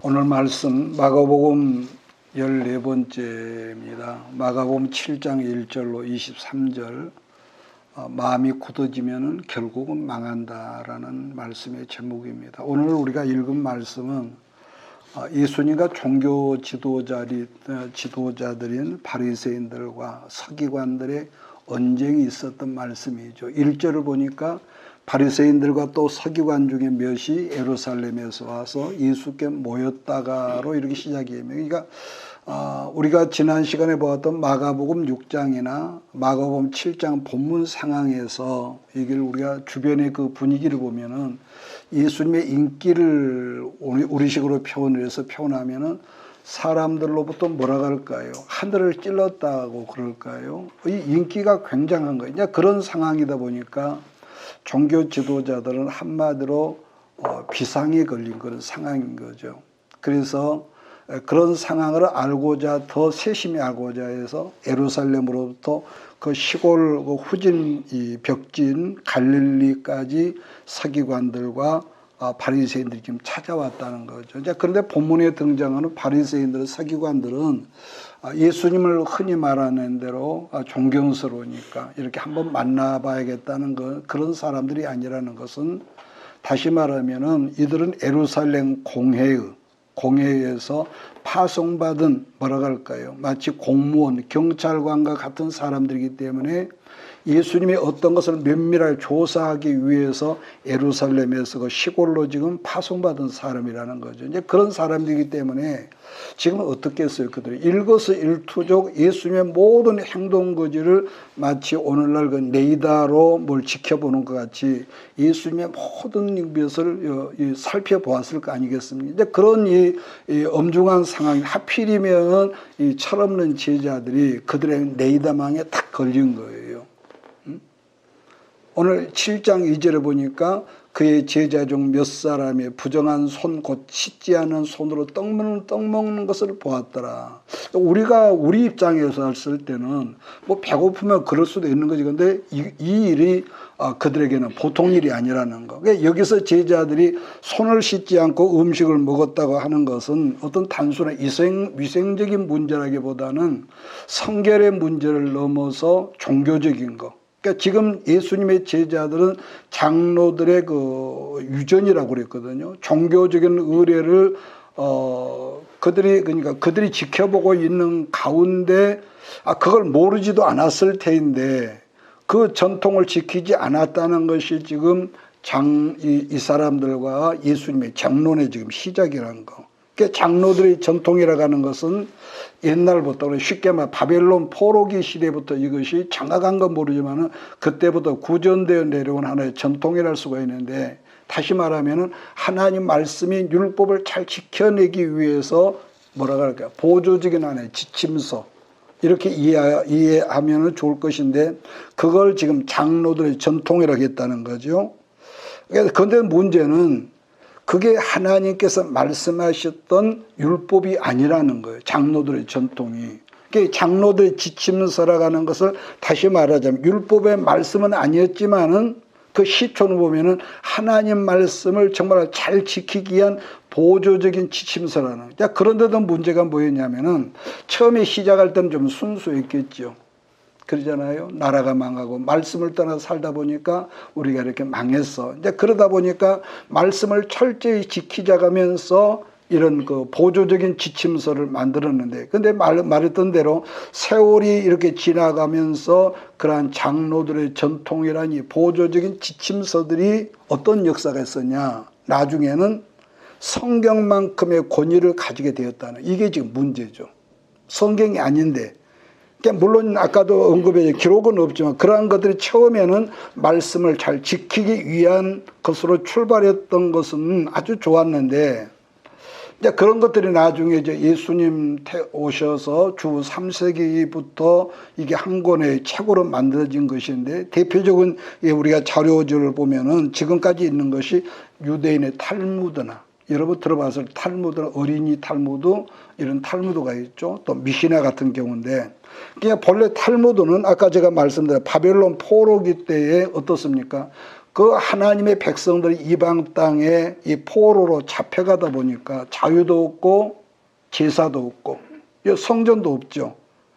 오늘 말씀 마가복음 14번째입니다. 마가복음 7장 1절로 23절 마음이 굳어지면 결국은 망한다라는 말씀의 제목입니다. 오늘 우리가 읽은 말씀은 예수님과 종교 지도자들인 바리새인들과 서기관들의 언쟁이 있었던 말씀이죠. 1절을 보니까 바리새인들과 또 서기관 중에 몇이 예루살렘에서 와서 예수께 모였다가로 이렇게 시작입니다. 그러니까 우리가 지난 시간에 보았던 마가복음 6장이나 마가복음 7장 본문 상황에서 이걸 우리가 주변의 그 분위기를 보면은 예수님의 인기를 우리식으로 표현을 해서 표현하면은 사람들로부터 뭐라 할까요? 하늘을 찔렀다고 그럴까요? 이 인기가 굉장한 거예요. 그런 상황이다 보니까 종교 지도자들은 한마디로 비상에 걸린 그런 상황인 거죠. 그래서 그런 상황을 알고자 더 세심히 알고자 해서 예루살렘으로부터 그 시골 그 후진 이 벽진 갈릴리까지 서기관들과 바리새인들이 지금 찾아왔다는 거죠. 그런데 본문에 등장하는 바리새인들, 서기관들은 예수님을 흔히 말하는 대로 존경스러우니까 이렇게 한번 만나봐야겠다는 그런 사람들이 아니라는 것은, 다시 말하면은 이들은 예루살렘 공회에서 파송받은 뭐라 할까요? 마치 공무원, 경찰관과 같은 사람들이기 때문에 예수님이 어떤 것을 면밀하게 조사하기 위해서 예루살렘에서 그 시골로 지금 파송받은 사람이라는 거죠. 이제 그런 사람들이기 때문에 지금 어떻게 했어요? 그들이 일거수일투족 예수님의 모든 행동거지를 마치 오늘날 그 레이더로 뭘 지켜보는 것 같이 예수님의 모든 것을 살펴보았을 거 아니겠습니까? 이제 그런 이 엄중한 상황이 하필이면 이 철없는 제자들이 그들의 레이더망에 딱 걸린 거예요. 오늘 7장 2절에 보니까 그의 제자 중 몇 사람이 부정한 손, 곧 씻지 않은 손으로 떡 먹는 것을 보았더라. 우리 입장에서 했을 때는 뭐 배고프면 그럴 수도 있는 거지. 근데 이 일이 그들에게는 보통 일이 아니라는 거. 그러니까 여기서 제자들이 손을 씻지 않고 음식을 먹었다고 하는 것은 어떤 단순한 위생적인 문제라기보다는 성결의 문제를 넘어서 종교적인 거. 그러니까 지금 예수님의 제자들은 장로들의 그 유전이라고 그랬거든요. 종교적인 의례를 그들이 지켜보고 있는 가운데 그걸 모르지도 않았을 테인데 그 전통을 지키지 않았다는 것이 지금 이 사람들과 예수님의 장론의 지금 시작이라는 거. 그러니까 장로들의 전통이라고 하는 것은 옛날부터 쉽게 말해 바벨론 포로기 시대부터 이것이 장악한 건 모르지만은 그때부터 구전되어 내려온 하나의 전통이랄 수가 있는데, 다시 말하면은 하나님 말씀인 율법을 잘 지켜내기 위해서 뭐라고 할까요? 보조적인 하나의 지침서, 이렇게 이해하면 좋을 것인데 그걸 지금 장로들의 전통이라고 했다는 거죠. 그런데 문제는 그게 하나님께서 말씀하셨던 율법이 아니라는 거예요. 장로들의 전통이. 그러니까 장로들의 지침서라고 하는 것을 다시 말하자면 율법의 말씀은 아니었지만은 그 시초를 보면은 하나님 말씀을 정말 잘 지키기 위한 보조적인 지침서라는 거예요. 그런데도 문제가 뭐였냐면은 처음에 시작할 때는 좀 순수했겠죠. 그러잖아요. 나라가 망하고 말씀을 떠나서 살다 보니까 우리가 이렇게 망했어. 이제 그러다 보니까 말씀을 철저히 지키자가면서 이런 그 보조적인 지침서를 만들었는데, 근데 말했던 대로 세월이 이렇게 지나가면서 그러한 장로들의 전통이란 이 보조적인 지침서들이 어떤 역사가 있었냐? 나중에는 성경만큼의 권위를 가지게 되었다는, 이게 지금 문제죠. 성경이 아닌데. 물론 아까도 언급해 기록은 없지만 그러한 것들이 처음에는 말씀을 잘 지키기 위한 것으로 출발했던 것은 아주 좋았는데, 이제 그런 것들이 나중에 이제 예수님 오셔서 주 3세기부터 이게 한 권의 책으로 만들어진 것인데, 대표적인 우리가 자료들을 보면은 지금까지 있는 것이 유대인의 탈무드나, 여러분 들어봤을 탈무드나 어린이 탈무드, 이런 탈무드가 있죠. 또 미시나 같은 경우인데, 그냥 본래 탈무드는 아까 제가 말씀드린 바벨론 포로기 때에 어떻습니까? 그 하나님의 백성들이 이방 땅에 이 포로로 잡혀가다 보니까 자유도 없고 제사도 없고 성전도 없죠.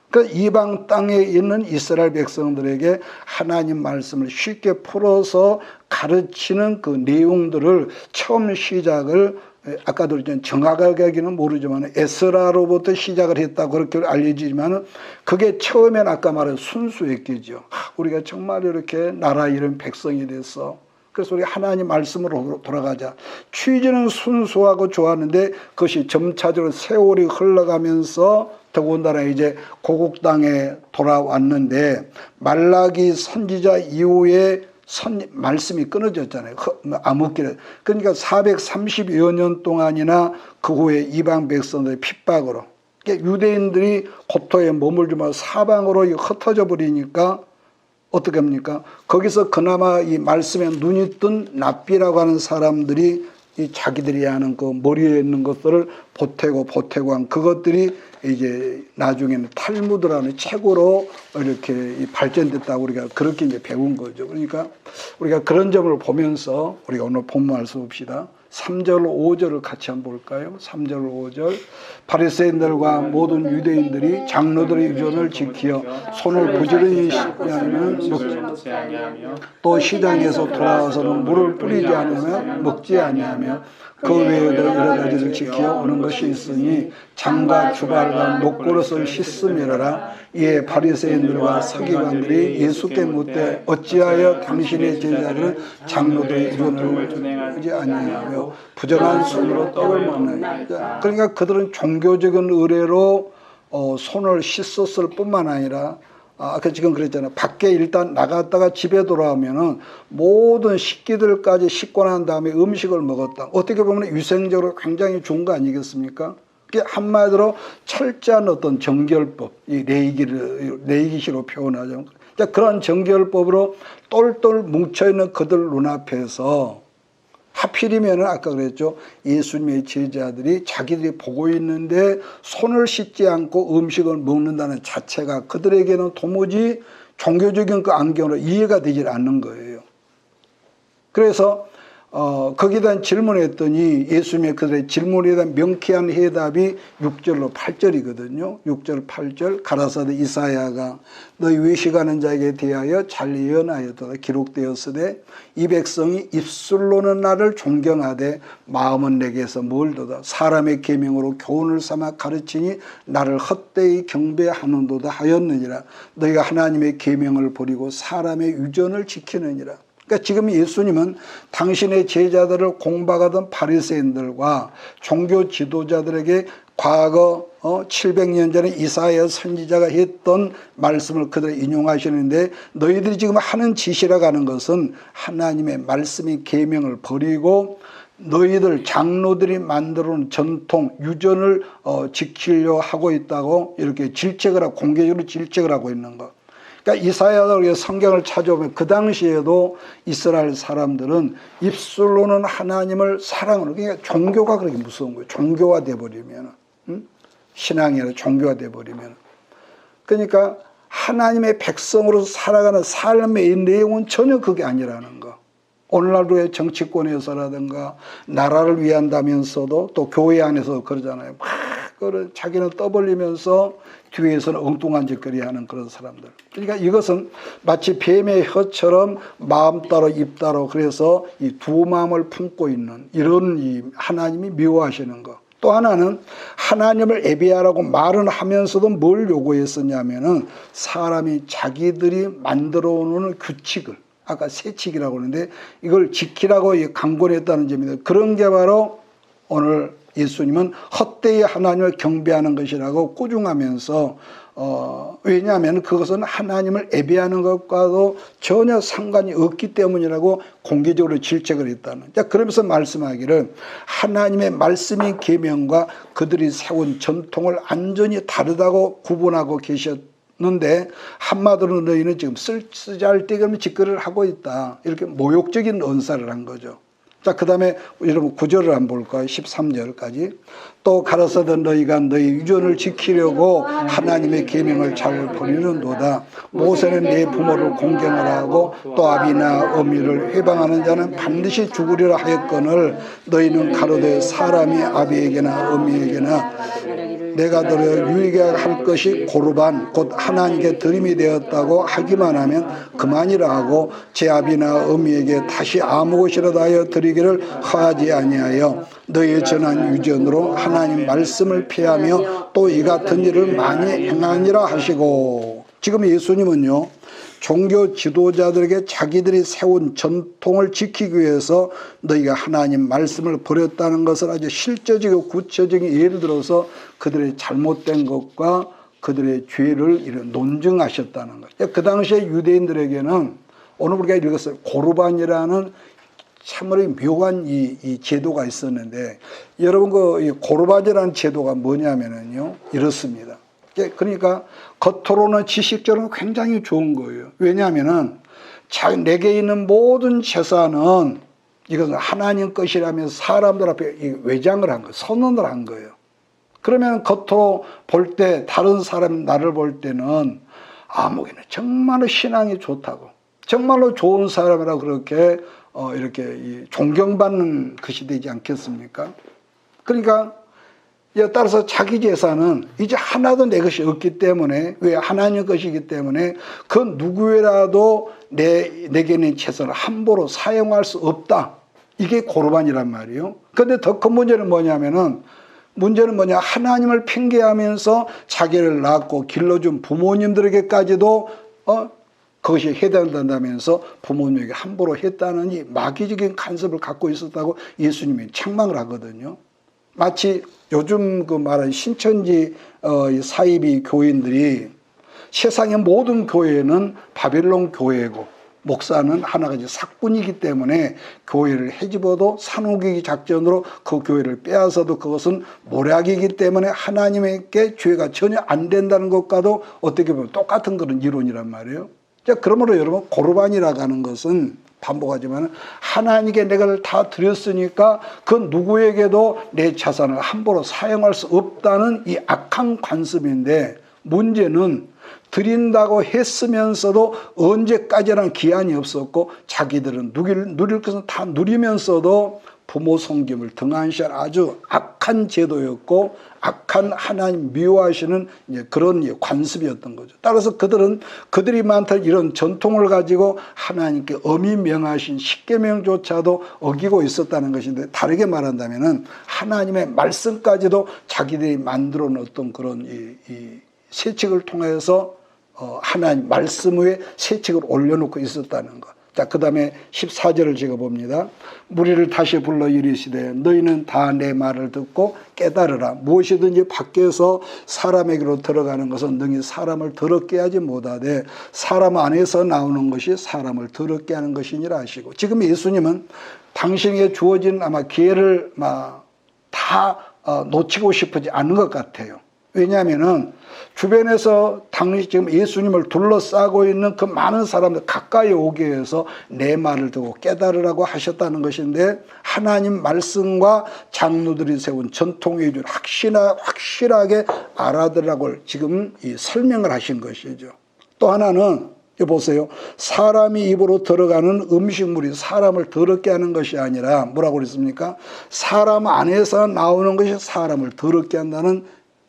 그 이방 땅에 있는 이스라엘 백성들에게 하나님 말씀을 쉽게 풀어서 가르치는 그 내용들을 처음 시작을 아까도 정확하게는 모르지만 에스라로부터 시작을 했다고 그렇게 알려지지만 그게 처음엔 아까 말한 순수했겠죠. 우리가 정말 이렇게 나라 이런 백성이 됐어. 그래서 우리 하나님 말씀으로 돌아가자. 취지는 순수하고 좋았는데 그것이 점차적으로 세월이 흘러가면서 더군다나 이제 고국 땅에 돌아왔는데 말라기 선지자 이후에 말씀이 끊어졌잖아요. 암흑기를. 그러니까 430여 년 동안이나 그 후에 이방 백성들의 핍박으로 유대인들이 고토에 머물지만 사방으로 흩어져 버리니까 어떻게 합니까? 거기서 그나마 이 말씀에 눈이 뜬 랍비라고 하는 사람들이 이 자기들이 하는 그 머리에 있는 것들을 보태고 한 그것들이 이제 나중에는 탈무드라는 책으로 이렇게 발전됐다고 우리가 그렇게 이제 배운 거죠. 그러니까 우리가 그런 점을 보면서 우리가 오늘 본문 알 수 봅시다. 3절 5절을 같이 한번 볼까요? 3절 5절 바리새인들과 모든 유대인들이 장로들의 유전을 지키어 손을 부지런히 씻으면 또 시장에서 돌아와서는 물을 뿌리지 않으면 먹지 아니하며 그 외에도 여러 가지를 지켜 오는 것이 있으니 장과 주발과 목그릇을 씻음이라라. 이에 바리새인들과 서기관들이 예수께 묻되 어찌하여 당신의 제자를 장로들의 유전을 하지 아니하며 부정한 손으로 떡을 먹느냐. 그러니까 그들은 종교적인 의례로 손을 씻었을 뿐만 아니라 아까 지금 그랬잖아요. 밖에 일단 나갔다가 집에 돌아오면은 모든 식기들까지 씻고 난 다음에 음식을 먹었다. 어떻게 보면 위생적으로 굉장히 좋은 거 아니겠습니까? 한마디로 철저한 어떤 정결법, 이 레이기시로 표현하죠. 그런 정결법으로 똘똘 뭉쳐있는 그들 눈앞에서 하필이면 아까 그랬죠. 예수님의 제자들이 자기들이 보고 있는데 손을 씻지 않고 음식을 먹는다는 자체가 그들에게는 도무지 종교적인 그 안경으로 이해가 되질 않는 거예요. 그래서 거기에 대한 질문을 했더니 예수님의 그들의 질문에 대한 명쾌한 해답이 6절로 8절이거든요. 6절 8절 가라사대 이사야가 너희 외식하는 자에게 대하여 잘 예언하였도다. 기록되었으되 이 백성이 입술로는 나를 존경하되 마음은 내게서 멀도다. 사람의 계명으로 교훈을 삼아 가르치니 나를 헛되이 경배하는도다 하였느니라. 너희가 하나님의 계명을 버리고 사람의 유전을 지키느니라. 그러니까 지금 예수님은 당신의 제자들을 공박하던 바리새인들과 종교 지도자들에게 과거 700년 전에 이사야 선지자가 했던 말씀을 그대로 인용하시는데 너희들이 지금 하는 짓이라고 하는 것은 하나님의 말씀의 계명을 버리고 너희들 장로들이 만들어놓은 전통 유전을 지키려 하고 있다고 이렇게 질책을 하고 공개적으로 질책을 하고 있는 것. 그러니까 이사야가 성경을 찾아보면 그 당시에도 이스라엘 사람들은 입술로는 하나님을 사랑하는, 그러니까 종교가 그렇게 무서운 거예요. 종교화돼 버리면, 신앙이 아니라 종교화돼 버리면. 그러니까 하나님의 백성으로서 살아가는 삶의 내용은 전혀 그게 아니라는 거. 오늘날의 정치권에서라든가 나라를 위한다면서도 또 교회 안에서 그러잖아요. 막 자기는 떠벌리면서 뒤에서는 엉뚱한 짓거리 하는 그런 사람들. 그러니까 이것은 마치 뱀의 혀처럼 마음 따로 입 따로 그래서 이 두 마음을 품고 있는 이런 이 하나님이 미워하시는 것. 또 하나는 하나님을 예배하라고 말은 하면서도 뭘 요구했었냐면은 사람이 자기들이 만들어 오는 규칙을 아까 세칙이라고 하는데 이걸 지키라고 강권했다는 점입니다. 그런 게 바로 오늘 예수님은 헛되이 하나님을 경배하는 것이라고 꾸중하면서 왜냐하면 그것은 하나님을 예배하는 것과도 전혀 상관이 없기 때문이라고 공개적으로 질책을 했다는. 자, 그러면서 말씀하기를 하나님의 말씀의 계명과 그들이 세운 전통을 완전히 다르다고 구분하고 계셨는데 한마디로 너희는 지금 쓰잘데기 없는 짓거리를 하고 있다. 이렇게 모욕적인 언사를 한 거죠. 자, 그 다음에 여러분 9절을 한번 볼까요? 13절까지. 또 가라사대 너희가 너희 유전을 지키려고 하나님의 계명을 잘 버리는도다. 모세는 네 부모를 공경하라 하고 또 아비나 어미를 회방하는 자는 반드시 죽으리라 하였거늘 너희는 가로되 사람이 아비에게나 어미에게나 내가 들어 유익하게 할 것이 고르반 곧 하나님께 드림이 되었다고 하기만 하면 그만이라 하고 제 아비나 어미에게 다시 아무 것이라도 하여 드리기를 하지 아니하여 너희의 전한 유전으로 하나님 말씀을 피하며 또 이 같은 일을 많이 행하니라 하시고. 지금 예수님은요 종교 지도자들에게 자기들이 세운 전통을 지키기 위해서 너희가 하나님 말씀을 버렸다는 것을 아주 실제적이고 구체적인 예를 들어서 그들의 잘못된 것과 그들의 죄를 논증하셨다는 거죠. 그 당시에 유대인들에게는 오늘 우리가 읽었어요. 고르반이라는 참으로 묘한 이 제도가 있었는데 여러분 이 고르반이라는 제도가 뭐냐면요 이렇습니다. 그러니까 겉으로는 지식적으로는 굉장히 좋은 거예요. 왜냐하면은 내게 있는 모든 재산은 이것은 하나님 것이라면서 사람들 앞에 외장을 한 거예요. 선언을 한 거예요. 그러면 겉으로 볼 때 다른 사람 나를 볼 때는 목에는 정말로 신앙이 좋다고 정말로 좋은 사람이라고 그렇게 이렇게 존경받는 것이 되지 않겠습니까? 그러니까 따라서 자기 재산은 이제 하나도 내 것이 없기 때문에 왜 하나님 것이기 때문에 그 누구라도 내게 있는 재산을 함부로 사용할 수 없다. 이게 고르반이란 말이에요. 그런데 더 큰 문제는 뭐냐면은 하나님을 핑계하면서 자기를 낳고 길러준 부모님들에게까지도 그것이 해당된다면서 부모님에게 함부로 했다는 이 마귀적인 간섭을 갖고 있었다고 예수님이 책망을 하거든요. 마치 요즘 그 말하는 신천지 사이비 교인들이 세상의 모든 교회는 바벨론 교회고 목사는 하나같이 사꾼이기 때문에 교회를 헤집어도 산후기기 작전으로 그 교회를 빼앗아도 그것은 모략이기 때문에 하나님에게 죄가 전혀 안 된다는 것과도 어떻게 보면 똑같은 그런 이론이란 말이에요. 자, 그러므로 여러분 고르반이라고 하는 것은 반복하지만 하나님께 내가 다 드렸으니까 그 누구에게도 내 자산을 함부로 사용할 수 없다는 이 악한 관습인데 문제는 드린다고 했으면서도 언제까지라는 기한이 없었고 자기들은 누릴 것은 다 누리면서도 부모 섬김을 등한시한 아주 악한 제도였고 악한 하나님 미워하시는 그런 관습이었던 거죠. 따라서 그들이 많던 이런 전통을 가지고 하나님께 엄히 명하신 십계명조차도 어기고 있었다는 것인데 다르게 말한다면은 하나님의 말씀까지도 자기들이 만들어 놓았던 그런 이 세칙을 통해서 하나님 말씀 위에 세칙을 올려놓고 있었다는 것. 자, 그 다음에 14절을 제가 봅니다. 무리를 다시 불러 이르시되 너희는 다 내 말을 듣고 깨달으라. 무엇이든지 밖에서 사람에게로 들어가는 것은 능히 사람을 더럽게 하지 못하되 사람 안에서 나오는 것이 사람을 더럽게 하는 것이니라 하시고 지금 예수님은 당신에게 주어진 아마 기회를 다 놓치고 싶지 않은 것 같아요. 왜냐하면은 주변에서 당시 지금 예수님을 둘러싸고 있는 그 많은 사람들 가까이 오게 해서 내 말을 듣고 깨달으라고 하셨다는 것인데 하나님 말씀과 장로들이 세운 전통의 기준을 확실하게 알아들으라고 지금 설명을 하신 것이죠. 또 하나는 보세요. 사람이 입으로 들어가는 음식물이 사람을 더럽게 하는 것이 아니라 뭐라고 그랬습니까? 사람 안에서 나오는 것이 사람을 더럽게 한다는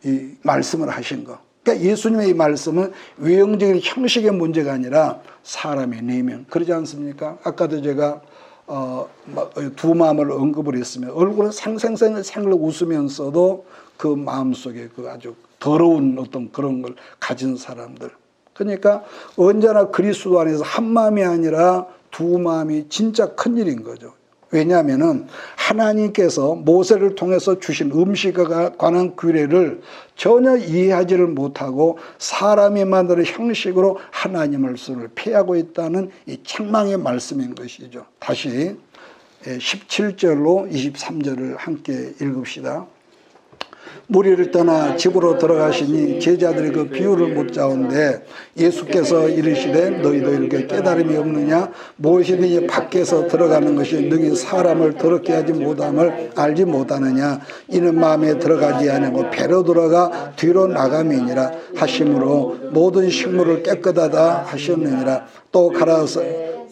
이 말씀을 하신 거. 그러니까 예수님의 이 말씀은 외형적인 형식의 문제가 아니라 사람의 내면. 그러지 않습니까? 아까도 제가 두 마음을 언급을 했으면 얼굴은 생생생을 웃으면서도 그 마음속에 그 아주 더러운 어떤 그런 걸 가진 사람들. 그러니까 언제나 그리스도 안에서 한 마음이 아니라 두 마음이 진짜 큰일인 거죠. 왜냐하면은 하나님께서 모세를 통해서 주신 음식에 관한 규례를 전혀 이해하지를 못하고 사람이 만드는 형식으로 하나님의 말씀을 피하고 있다는 이 책망의 말씀인 것이죠. 다시 17절로 23절을 함께 읽읍시다. 무리를 떠나 집으로 들어가시니 제자들이 그 비유를 묻자온데 예수께서 이르시되 너희도 이렇게 깨달음이 없느냐 무엇이든지 밖에서 들어가는 것이 너희 사람을 더럽게 하지 못함을 알지 못하느냐 이는 마음에 들어가지 아니하고 배로 들어가 뒤로 나감이니라 하심으로 모든 식물을 깨끗하다 하셨느니라. 또 가라서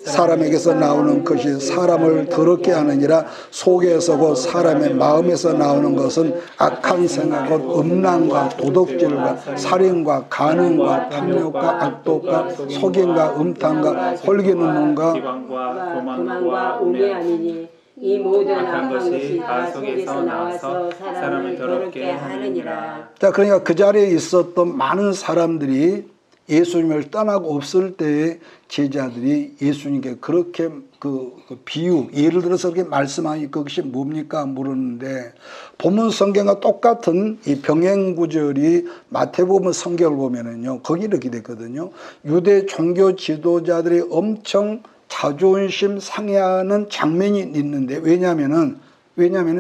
사람에게서 나오는 것이 사람을 더럽게 하느니라. 속에서 곧 사람의 마음에서 나오는 것은 악한 생각 곧 음란과 도덕질과 살인과 간음과 탐욕과 악독과 속임과 음탕과 홀기는 눈과 교만과 우매함이니 이 모든 악한 것이 다 속에서 나와서 사람을 더럽게 하느니라. 자, 그러니까 그 자리에 있었던 많은 사람들이 예수님을 떠나고 없을 때에 제자들이 예수님께 그렇게 그 비유, 예를 들어서 그렇게 말씀하니 그것이 뭡니까 물었는데, 본문 성경과 똑같은 이 병행 구절이 마태복음 성경을 보면은요, 거기 이렇게 됐거든요. 유대 종교 지도자들이 엄청 자존심 상해하는 장면이 있는데, 왜냐하면은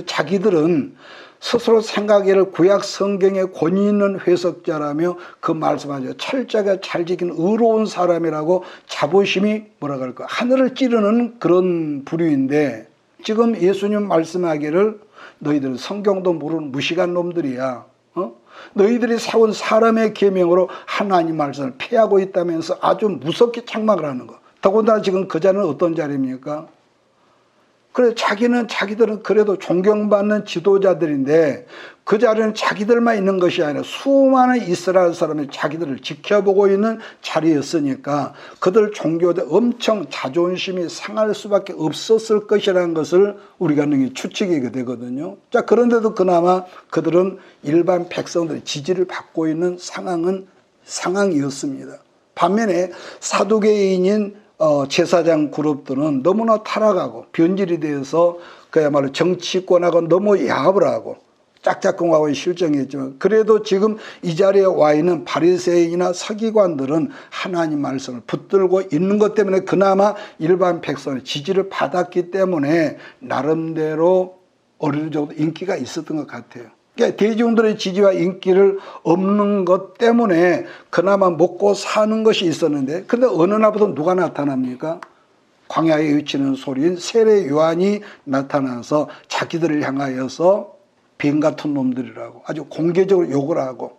자기들은 스스로 생각에를 구약 성경의 권위 있는 해석자라며 그 말씀하죠. 철저하게 잘 지킨 의로운 사람이라고 자부심이 뭐라고 할까 하늘을 찌르는 그런 부류인데, 지금 예수님 말씀하기를 너희들은 성경도 모르는 무식한 놈들이야. 너희들이 세운 사람의 계명으로 하나님 말씀을 피하고 있다면서 아주 무섭게 책망을 하는 거. 더군다나 지금 그 자리는 어떤 자리입니까? 그래, 자기들은 그래도 존경받는 지도자들인데 그 자리는 자기들만 있는 것이 아니라 수많은 이스라엘 사람이 자기들을 지켜보고 있는 자리였으니까 그들 종교들 엄청 자존심이 상할 수밖에 없었을 것이라는 것을 우리가 능히 추측이 되거든요. 자, 그런데도 그나마 그들은 일반 백성들의 지지를 받고 있는 상황이었습니다. 반면에 사두개인인 제사장 그룹들은 너무나 타락하고 변질이 되어서 그야말로 정치권하고 너무 야합을 하고 짝짝꿍하고 실정했지만, 그래도 지금 이 자리에 와 있는 바리새인이나 서기관들은 하나님 말씀을 붙들고 있는 것 때문에 그나마 일반 백성의 지지를 받았기 때문에 나름대로 어느 정도 인기가 있었던 것 같아요. 그러니까 대중들의 지지와 인기를 없는 것 때문에 그나마 먹고 사는 것이 있었는데, 근데 어느 날부터 누가 나타납니까? 광야에 외치는 소리인 세례 요한이 나타나서 자기들을 향하여서 뱀 같은 놈들이라고 아주 공개적으로 욕을 하고,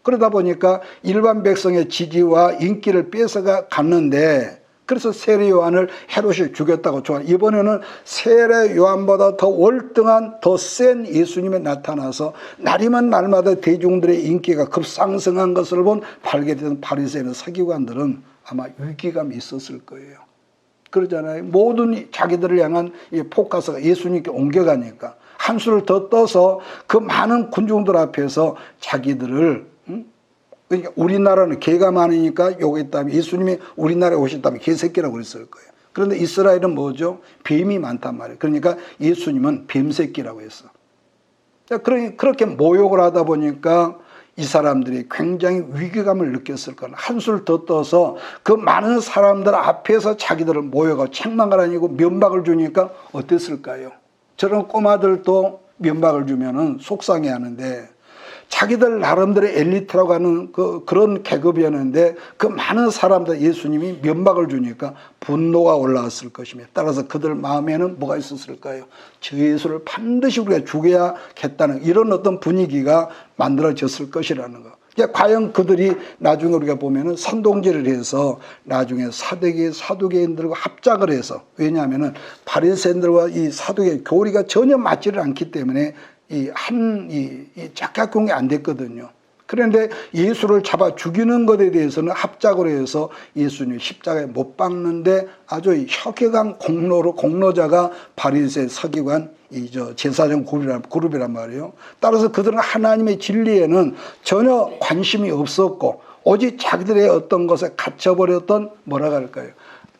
그러다 보니까 일반 백성의 지지와 인기를 뺏어가 갔는데, 그래서 세례 요한을 헤롯이 죽였다고 좋아해요. 이번에는 세례 요한보다 더 월등한 더 센 예수님이 나타나서 날이면 날마다 대중들의 인기가 급상승한 것을 본 발견된 바리새인 서기관들은 아마 위기감이 있었을 거예요. 그러잖아요. 모든 자기들을 향한 이 포커스가 예수님께 옮겨가니까 한수를 더 떠서 그 많은 군중들 앞에서 자기들을, 그러니까 우리나라는 개가 많으니까 욕했다면 예수님이 우리나라에 오셨다면 개새끼라고 그랬을 거예요. 그런데 이스라엘은 뭐죠? 뱀이 많단 말이에요. 그러니까 예수님은 뱀새끼라고 했어. 그렇게 모욕을 하다 보니까 이 사람들이 굉장히 위기감을 느꼈을 거예요. 한술 더 떠서 그 많은 사람들 앞에서 자기들을 모욕하고 책망을 아니고 면박을 주니까 어땠을까요? 저런 꼬마들도 면박을 주면은 속상해하는데, 자기들 나름대로 엘리트라고 하는 그런 계급이었는데 그 많은 사람들 예수님이 면박을 주니까 분노가 올라왔을 것이며, 따라서 그들 마음에는 뭐가 있었을까요? 저 예수를 반드시 우리가 죽여야겠다는 이런 어떤 분위기가 만들어졌을 것이라는 거. 과연 그들이 나중에 우리가 보면은 선동질을 해서 나중에 사두개인들과 합작을 해서, 왜냐하면은 바리새인들과 이 사두개인 교리가 전혀 맞지를 않기 때문에 이 짝짝꿍이 안 됐거든요. 그런데 예수를 잡아 죽이는 것에 대해서는 합작으로 해서 예수님 십자가에 못 박는데 아주 혁혁한 공로자가 바리새 서기관 제사장 그룹이란 말이에요. 따라서 그들은 하나님의 진리에는 전혀 관심이 없었고 오직 자기들의 어떤 것에 갇혀버렸던 뭐라고 할까요?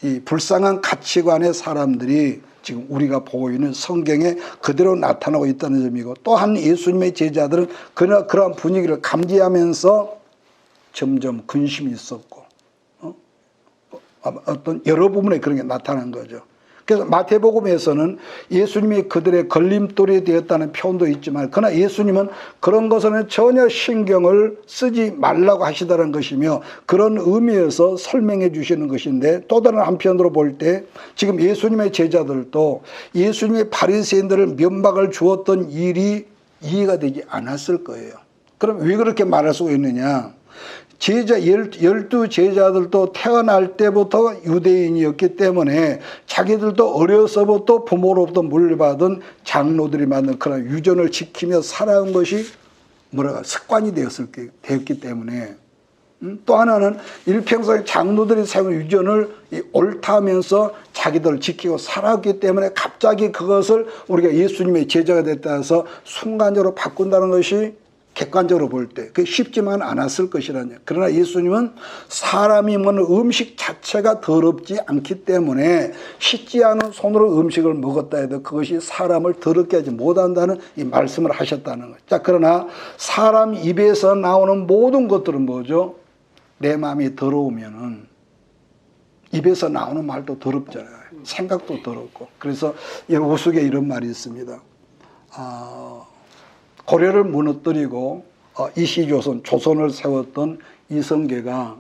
이 불쌍한 가치관의 사람들이 지금 우리가 보고 있는 성경에 그대로 나타나고 있다는 점이고, 또한 예수님의 제자들은 그러한 분위기를 감지하면서 점점 근심이 있었고, 어떤 여러 부분에 그런 게 나타난 거죠. 그래서 마태복음에서는 예수님이 그들의 걸림돌이 되었다는 표현도 있지만 그러나 예수님은 그런 것은 전혀 신경을 쓰지 말라고 하시다는 것이며 그런 의미에서 설명해 주시는 것인데 또 다른 한편으로 볼 때 지금 예수님의 제자들도 예수님의 바리새인들을 면박을 주었던 일이 이해가 되지 않았을 거예요. 그럼 왜 그렇게 말할 수가 있느냐? 열두 제자들도 태어날 때부터 유대인이었기 때문에 자기들도 어려서부터 부모로부터 물려받은 장로들이 만든 그런 유전을 지키며 살아온 것이 습관이 되었기 때문에 또 하나는 일평생 장로들이 세운 유전을 옳다면서 자기들을 지키고 살았기 때문에 갑자기 그것을 우리가 예수님의 제자가 됐다 해서 순간적으로 바꾼다는 것이 객관적으로 볼 때 그게 쉽지만 않았을 것이라냐. 그러나 예수님은 사람이 먹는 음식 자체가 더럽지 않기 때문에 씻지 않은 손으로 음식을 먹었다 해도 그것이 사람을 더럽게 하지 못한다는 이 말씀을 하셨다는 거죠. 자, 그러나 사람 입에서 나오는 모든 것들은 뭐죠? 내 마음이 더러우면은 입에서 나오는 말도 더럽잖아요. 생각도 더럽고. 그래서 우스개 이런 말이 있습니다. 고려를 무너뜨리고 이시조선, 조선을 세웠던 이성계가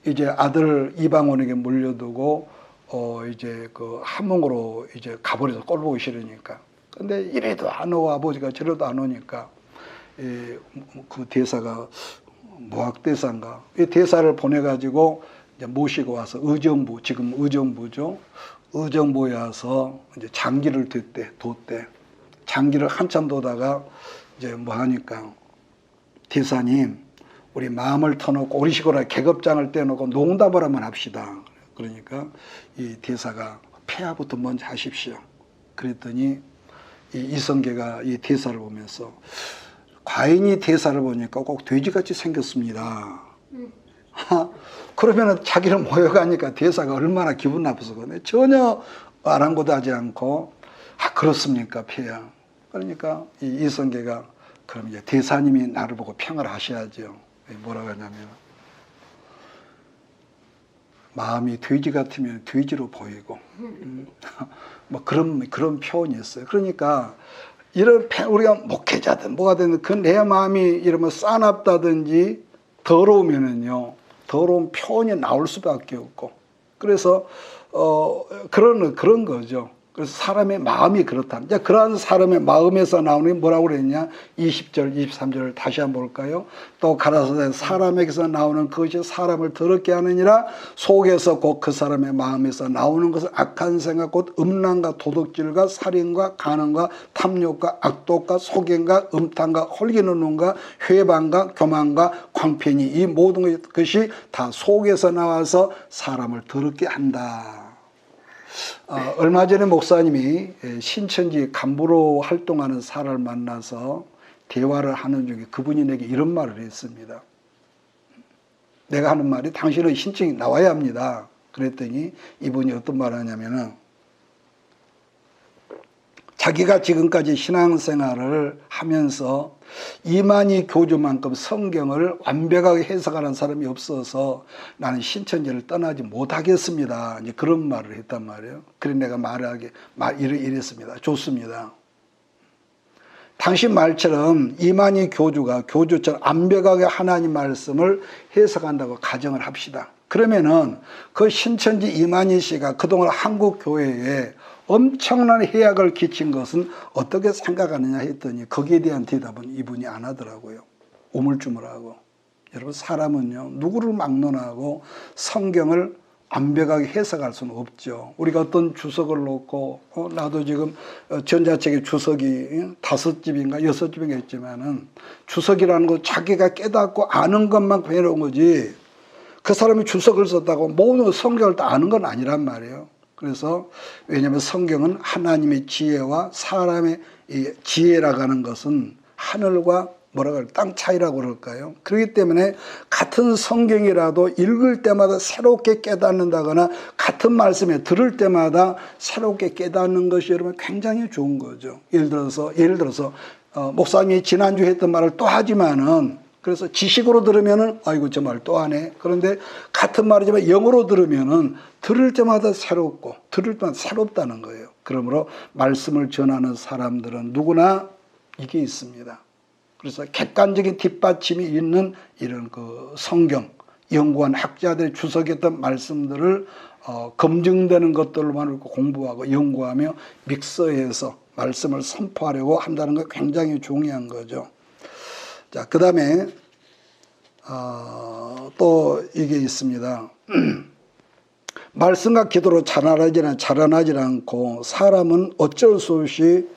이제 아들 이방원에게 물려두고 이제 그 함흥으로 이제 가버려서 꼴 보기 싫으니까. 근데 이래도 안 오고 아버지가 저래도 안 오니까 그 대사가 모학대사인가 이 대사를 보내가지고 이제 모시고 와서 의정부, 지금 의정부죠. 의정부에 와서 이제 장기를 뒀대. 장기를 한참 둬다가 이제 뭐 하니까 대사님 우리 마음을 터놓고 우리식으로 계급장을 떼놓고 농담을 한번 합시다. 그러니까 이 대사가 폐하부터 먼저 하십시오. 그랬더니 이 이성계가 이 대사를 보면서 과인이 대사를 보니까 꼭 돼지같이 생겼습니다. 그러면은 자기를 모여가니까 대사가 얼마나 기분 나빠서 그러네. 전혀 아랑곳하지 않고 그렇습니까 폐하. 그러니까 이 이성계가 그럼 이제 대사님이 나를 보고 평을 하셔야죠. 뭐라고 하냐면 마음이 돼지 같으면 돼지로 보이고 뭐 그런 표현이 있어요. 그러니까 이런 우리가 목회자든 뭐가 되든 그 내 마음이 이러면 싸납다든지 더러우면은요 더러운 표현이 나올 수밖에 없고 그래서 그런 거죠. 그래서 사람의 마음이 그렇다. 이제 그러한 사람의 마음에서 나오는 게 뭐라고 그랬냐? 20절, 23절을 다시 한번 볼까요? 또 가라사대 사람에게서 나오는 그것이 사람을 더럽게 하느니라 속에서 곧 그 사람의 마음에서 나오는 것은 악한 생각 곧 음란과 도둑질과 살인과 간음과 탐욕과 악독과 속임과 음탕과 홀기는 눈과 회방과 교만과 광편이 이 모든 것이 다 속에서 나와서 사람을 더럽게 한다. 얼마 전에 목사님이 신천지 간부로 활동하는 사람을 만나서 대화를 하는 중에 그분이 내게 이런 말을 했습니다. 내가 하는 말이 당신의 신청이 나와야 합니다. 그랬더니 이분이 어떤 말을 하냐면은 자기가 지금까지 신앙생활을 하면서 이만희 교주만큼 성경을 완벽하게 해석하는 사람이 없어서 나는 신천지를 떠나지 못하겠습니다. 이제 그런 말을 했단 말이에요. 그래 내가 이랬습니다. 좋습니다. 당신 말처럼 이만희 교주가 교주처럼 완벽하게 하나님 말씀을 해석한다고 가정을 합시다. 그러면은 그 신천지 이만희 씨가 그동안 한국 교회에 엄청난 해악을 끼친 것은 어떻게 생각하느냐 했더니 거기에 대한 대답은 이분이 안 하더라고요. 우물쭈물하고. 여러분 사람은요 누구를 막론하고 성경을 완벽하게 해석할 수는 없죠. 우리가 어떤 주석을 놓고 나도 지금 전자책에 주석이 5집인가 6집인가 있지만은 주석이라는 거 자기가 깨닫고 아는 것만 해놓은 거지 그 사람이 주석을 썼다고 모든 성경을 다 아는 건 아니란 말이에요. 그래서 왜냐하면 성경은 하나님의 지혜와 사람의 지혜라고 하는 것은 하늘과 땅 차이라고 그럴까요? 그렇기 때문에 같은 성경이라도 읽을 때마다 새롭게 깨닫는다거나 같은 말씀에 들을 때마다 새롭게 깨닫는 것이 여러분 굉장히 좋은 거죠. 예를 들어서 목사님이 지난주에 했던 말을 또 하지만은 그래서 지식으로 들으면은 아이고 저 말 또 하네. 그런데 같은 말이지만 영어로 들으면은 들을 때마다 새롭고 들을 때마다 새롭다는 거예요. 그러므로 말씀을 전하는 사람들은 누구나 이게 있습니다. 그래서 객관적인 뒷받침이 있는 이런 그 성경, 연구한 학자들이 주석했던 말씀들을 검증되는 것들로만 공부하고 연구하며 믹서해서 말씀을 선포하려고 한다는 게 굉장히 중요한 거죠. 자, 그 다음에 또 이게 있습니다. 말씀과 기도로 자라나지 않고 사람은 어쩔 수 없이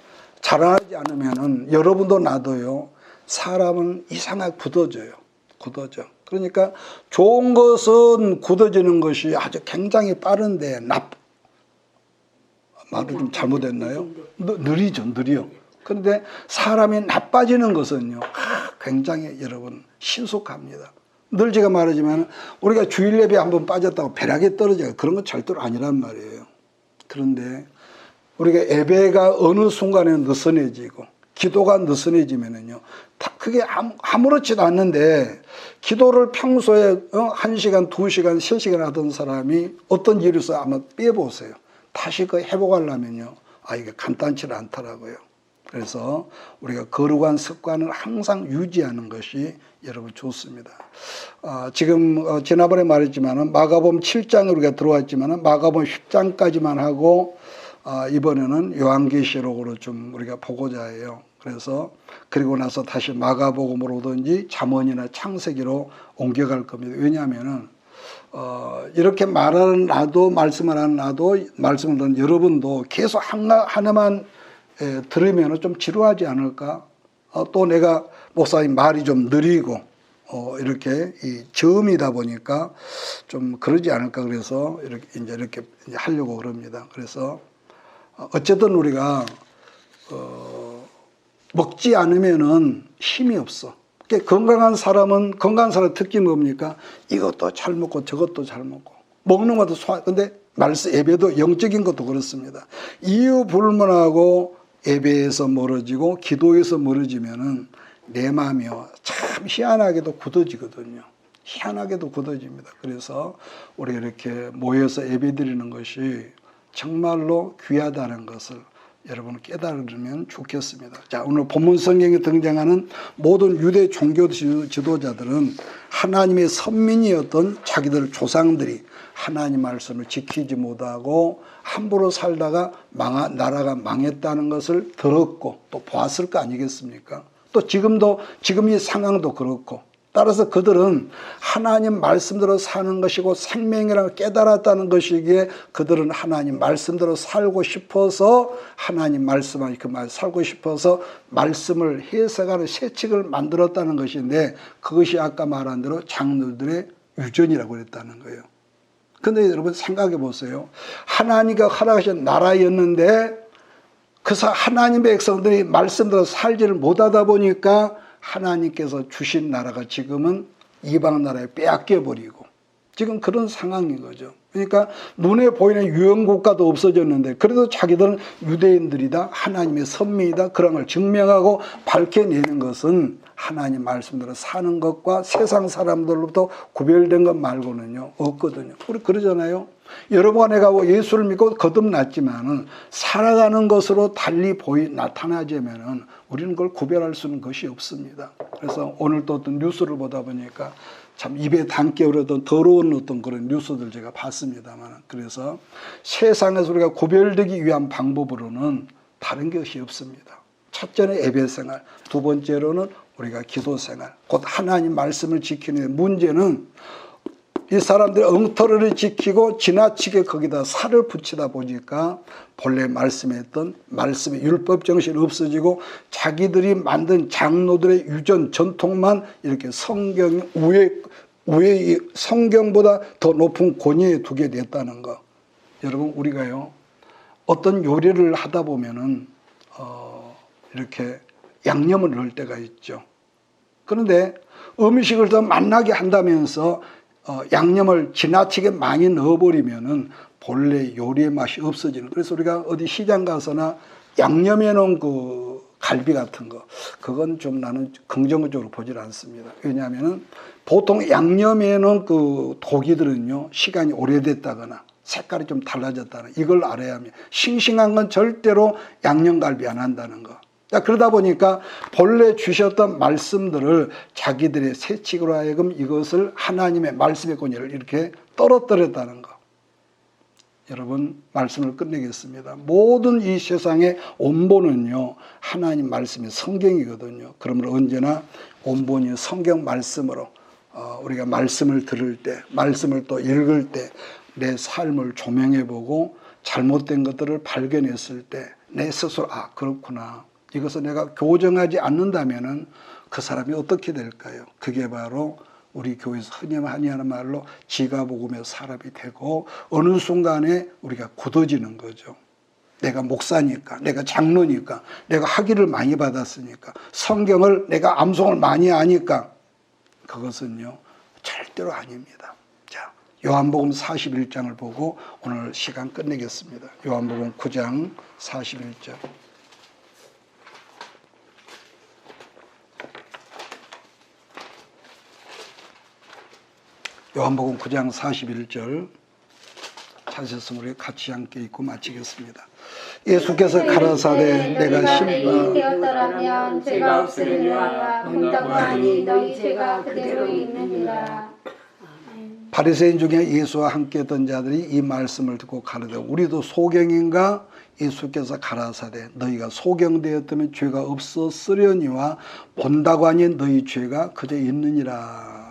자라나지 않으면은 여러분도 나도요. 사람은 이상하게 굳어져요. 굳어져. 그러니까 좋은 것은 굳어지는 것이 아주 굉장히 빠른데 말을 좀 잘못했나요? 느리죠. 느려. 그런데 사람이 나빠지는 것은요. 굉장히 여러분 신속합니다. 늘 제가 말하지만 우리가 주일 예배 한번 빠졌다고 벼락에 떨어져요. 그런 건 절대로 아니란 말이에요. 그런데 우리가 예배가 어느 순간에 느슨해지고 기도가 느슨해지면은요. 그게 아무렇지도 않는데 기도를 평소에 1시간, 2시간, 3시간 하던 사람이 어떤 일이 있어서 아마 빼보세요. 다시 그 회복하려면요. 이게 간단치 않더라고요. 그래서 우리가 거룩한 습관을 항상 유지하는 것이 여러분 좋습니다. 지금 지난번에 말했지만은 마가복음 7장에 우리가 들어왔지만은 마가복음 10장까지만 하고 이번에는 요한계시록으로 좀 우리가 보고자 해요. 그래서 그리고 나서 다시 마가복음으로든지 잠언이나 창세기로 옮겨갈 겁니다. 왜냐하면은 이렇게 말하는 나도 말씀을 하는 나도 말씀을 듣는 여러분도 계속 하나만 들으면 좀 지루하지 않을까? 또 내가 목사님 말이 좀 느리고 이렇게 저음이다 보니까 좀 그러지 않을까 그래서 이렇게 하려고 그럽니다. 그래서 어쨌든 우리가 먹지 않으면은 힘이 없어. 건강한 사람은 건강한 사람 특징이 뭡니까? 이것도 잘 먹고 저것도 잘 먹고 먹는 것도 근데 말씀 예배도 영적인 것도 그렇습니다. 이유 불문하고 예배에서 멀어지고 기도에서 멀어지면은 내 마음이요 참 희한하게도 굳어지거든요. 희한하게도 굳어집니다. 그래서 우리 이렇게 모여서 예배드리는 것이 정말로 귀하다는 것을 여러분 깨달으면 좋겠습니다. 자, 오늘 본문 성경에 등장하는 모든 유대 종교 지도자들은 하나님의 선민이었던 자기들 조상들이 하나님 말씀을 지키지 못하고 함부로 살다가 나라가 망했다는 것을 들었고 또 보았을 거 아니겠습니까? 또 지금 이 상황도 그렇고 따라서 그들은 하나님 말씀대로 사는 것이고 생명이라고 깨달았다는 것이기에 그들은 하나님 말씀대로 살고 싶어서 하나님 말씀을 살고 싶어서 말씀을 해석하는 세칙을 만들었다는 것인데 그것이 아까 말한 대로 장로들의 유전이라고 그랬다는 거예요. 그런데 여러분 생각해 보세요. 하나님과 허락하신 나라였는데 하나님의 백성들이 말씀대로 살지를 못하다 보니까 하나님께서 주신 나라가 지금은 이방 나라에 빼앗겨 버리고 지금 그런 상황인 거죠. 그러니까 눈에 보이는 유형국가도 없어졌는데 그래도 자기들은 유대인들이다 하나님의 선민이다 그런 걸 증명하고 밝혀내는 것은 하나님 말씀대로 사는 것과 세상 사람들로부터 구별된 것 말고는요 없거든요. 우리 그러잖아요. 여러분과 내가 예수를 믿고 거듭났지만은 살아가는 것으로 달리 나타나자면은 우리는 그걸 구별할 수 있는 것이 없습니다. 그래서 오늘 또 어떤 뉴스를 보다 보니까 참 입에 담기 어려운 더러운 어떤 그런 뉴스들 제가 봤습니다만 그래서 세상에서 우리가 구별되기 위한 방법으로는 다른 것이 없습니다. 첫째는 예배 생활, 두 번째로는 우리가 기도 생활, 곧 하나님 말씀을 지키는 문제는 이 사람들이 엉터리를 지키고 지나치게 거기다 살을 붙이다 보니까 본래 말씀에 있던 말씀의 율법 정신이 없어지고 자기들이 만든 장로들의 유전 전통만 이렇게 성경보다 더 높은 권위에 두게 됐다는 거. 여러분 우리가요 어떤 요리를 하다 보면은 이렇게 양념을 넣을 때가 있죠. 그런데 음식을 더 맛나게 한다면서 양념을 지나치게 많이 넣어버리면은 본래 요리의 맛이 없어지는. 그래서 우리가 어디 시장 가서나 양념해 놓은 갈비 같은 거, 그건 좀 나는 긍정적으로 보질 않습니다. 왜냐하면은 보통 양념에는 그 고기들은요, 시간이 오래됐다거나 색깔이 좀 달라졌다는 이걸 알아야 합니다. 싱싱한 건 절대로 양념갈비 안 한다는 거. 그러다 보니까 본래 주셨던 말씀들을 자기들의 세칙으로 하여금 이것을 하나님의 말씀의 권위를 이렇게 떨어뜨렸다는 거. 여러분, 말씀을 끝내겠습니다. 모든 이 세상의 온본은요, 하나님 말씀이 성경이거든요. 그러므로 언제나 온본이 성경 말씀으로 우리가 말씀을 들을 때, 말씀을 또 읽을 때 내 삶을 조명해보고 잘못된 것들을 발견했을 때 내 스스로 그렇구나. 이것을 내가 교정하지 않는다면은 그 사람이 어떻게 될까요? 그게 바로 우리 교회에서 흔히 하는 말로 지가복음의 사람이 되고 어느 순간에 우리가 굳어지는 거죠. 내가 목사니까, 내가 장로니까, 내가 학위를 많이 받았으니까, 성경을 내가 암송을 많이 아니까, 그것은요 절대로 아닙니다. 자, 요한복음 41장을 보고 오늘 시간 끝내겠습니다. 요한복음 9장 41절. 요한복음 9장 41절 찾으셨으면 우리 같이 함께 읽고 마치겠습니다. 예수께서 가라사대 내가 심판 되었더라면 죄가 없으려니와 본다고 하니 너희 죄가 그대로 있느니라. 바리새인 중에 예수와 함께 했던 자들이 이 말씀을 듣고 가르되 우리도 소경인가? 예수께서 가라사대 너희가 소경되었다면 죄가 없었으려니와 본다고 하니 너희 죄가 그저 있느니라.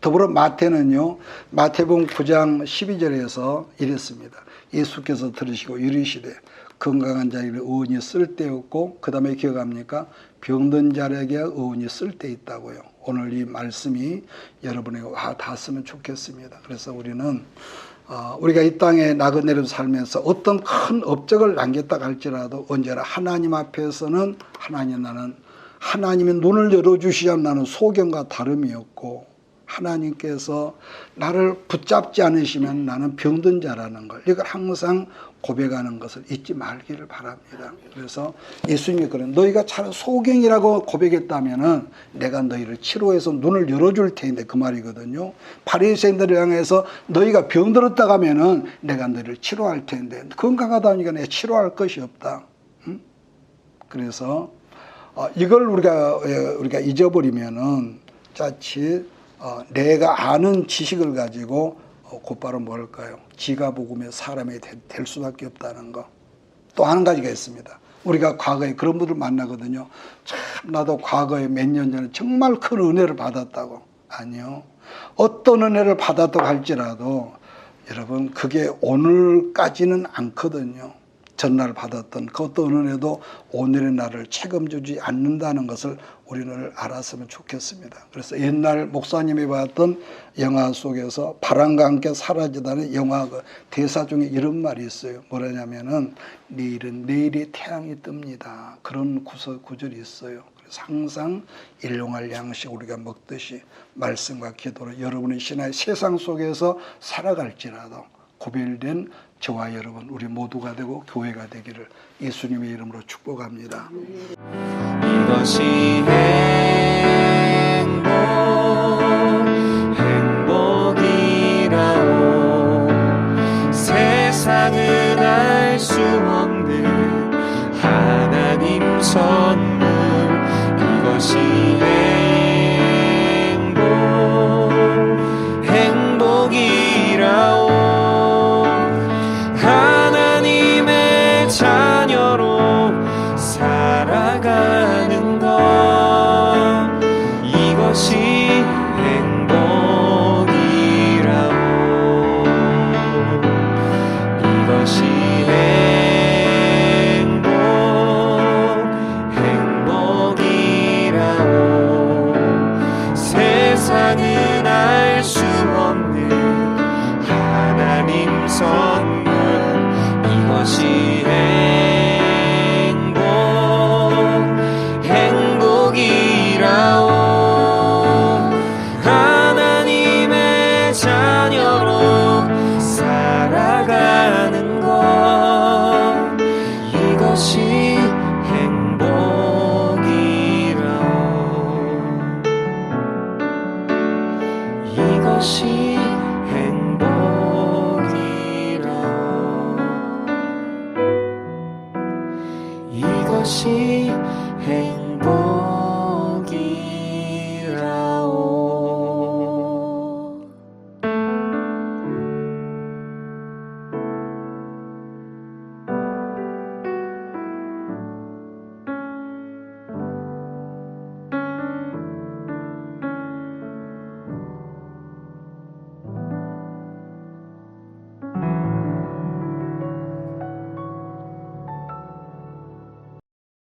더불어 마태는요, 마태복음 9장 12절에서 이랬습니다. 예수께서 들으시고 이르시되 건강한 자에게 의원이 쓸데없고 그 다음에 기억합니까? 병든 자에게 의원이 쓸데있다고요. 오늘 이 말씀이 여러분에게 와 닿았으면 좋겠습니다. 그래서 우리는 우리가 이 땅에 나그네로 살면서 어떤 큰 업적을 남겼다 할지라도 언제나 하나님 앞에서는 하나님의 눈을 열어주시자면 나는 소경과 다름이 없고 하나님께서 나를 붙잡지 않으시면 나는 병든 자라는 걸 이걸 항상 고백하는 것을 잊지 말기를 바랍니다. 그래서 예수님이 그런 너희가 차라리 소경이라고 고백했다면은 내가 너희를 치료해서 눈을 열어줄 테인데 그 말이거든요. 바리새인들을 향해서 너희가 병들었다 하면은 내가 너희를 치료할 텐데 건강하다니까 내가 치료할 것이 없다. 그래서 이걸 우리가 잊어버리면은 자칫 내가 아는 지식을 가지고 곧바로 뭘까요? 지가복음의 사람이 될 수밖에 없다는 거. 또 한 가지가 있습니다. 우리가 과거에 그런 분들 만나거든요. 참 나도 과거에 몇 년 전에 정말 큰 은혜를 받았다고. 아니요. 어떤 은혜를 받았다고 할지라도 여러분 그게 오늘까지는 않거든요. 전날 받았던 그 어떤 은혜도 오늘의 나를 책임지지 않는다는 것을 우리는 알았으면 좋겠습니다. 그래서 옛날 목사님이 봤던 영화 속에서 바람과 함께 사라지다는 영화 그 대사 중에 이런 말이 있어요. 뭐라냐면은 내일은 내일이 태양이 뜹니다. 그런 구절이 있어요. 그래서 항상 일용할 양식 우리가 먹듯이 말씀과 기도로 여러분의 신앙의 세상 속에서 살아갈지라도 구별된 저와 여러분 우리 모두가 되고 교회가 되기를 예수님의 이름으로 축복합니다. 이것이